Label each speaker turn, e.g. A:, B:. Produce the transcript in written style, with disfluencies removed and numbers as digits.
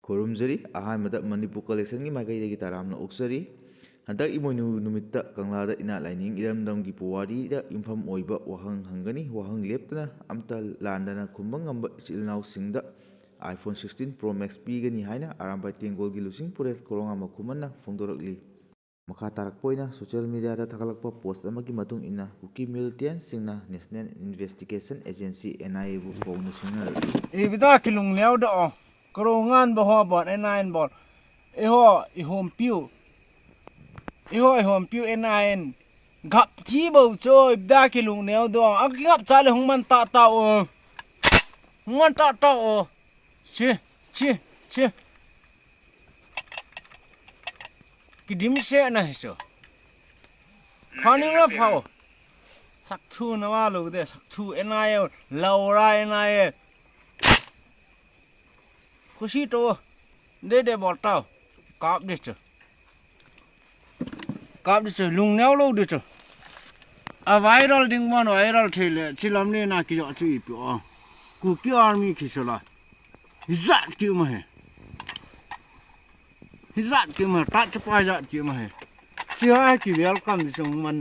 A: ꯈꯨꯔꯨꯝꯖꯔꯤ ꯑꯍꯥꯟꯕꯗ ꯃꯅꯤꯄꯨꯔ ꯀꯂꯦꯛꯁꯟꯒꯤ ꯃꯥꯏꯀꯩꯗꯒꯤ ꯇꯔꯥꯝꯅ ꯑꯣꯛꯆꯔꯤ ꯍꯟꯗꯛ ꯏꯃꯣꯏꯅꯨ ꯅꯨꯃꯤꯠꯇ ꯀꯪꯂꯥꯗ ꯏꯅꯥꯠ ꯂꯥꯏꯅꯤꯡ ꯏꯔꯝꯗꯝꯒꯤ ꯄꯨꯋꯥꯔꯤꯗ ꯌꯨꯝꯐꯝ ꯑꯣꯏꯕ ꯋꯥꯍꯪ ꯍꯪꯒꯅꯤ ꯋꯥꯍꯪ ꯂꯦꯞꯇꯅ ꯑꯝꯇ ꯂꯥꯟꯗꯅ ꯈꯨꯝꯕ ꯉꯝꯕ ꯏꯆꯤꯜ ꯏꯅꯥꯎꯁꯤꯡꯗ iPhone 16 Pro Max ꯄꯤꯒꯅꯤ ꯍꯥꯏꯅ ꯑꯔꯥꯝꯕꯥꯏ ꯇꯦꯡꯒꯣꯜꯒꯤ ꯂꯨꯆꯤꯡ ꯄꯨꯔꯦꯜ ꯀꯣꯔꯣꯉꯥ ꯈꯨꯃꯟꯅ ꯐꯣꯡꯗꯣꯔꯛꯂꯤ꯫ ꯃꯈꯥ ꯇꯥꯔꯛꯄ ꯑꯣꯏꯅ ꯁꯣꯁꯤꯌꯦꯜ ꯃꯤꯗꯤꯌꯥꯗ ꯊꯥꯒꯠꯂꯛꯄ ꯄꯣꯁꯠ ꯑꯃꯒꯤ ꯃꯇꯨꯡ ꯏꯟꯅ ꯀꯨꯀꯤ ꯃꯤꯂꯤꯇꯦꯟꯠꯁꯤꯡꯅ ꯅꯦꯁꯅꯦꯜ ꯏꯟꯚꯦꯁꯇꯤꯒꯦꯁꯟ ꯑꯦꯖꯦꯟꯁꯤ NIAꯕꯨ ꯐꯣꯡꯅ ꯁꯤꯡꯅꯔꯛꯂꯤ꯫
B: Ibida kilung leo do korongan bahwa bot enain bot ihom piu enain gap thi bau cho ibda kilung leo do agap chale hungman ta o chi kidim se na hiso khani la phao sakthu na wa lu de sakthu enai laura enai खुशी तो दे बोलता काप दिस लुंग नेव लो दिस आ वायरल डिंग मन वायरल थेले चिलमने ना कि जो ची प्यो कुकी आर्मी खिसला हिजात क्यों में टच पाजा क्यों में चिया की वेलकम दिस मन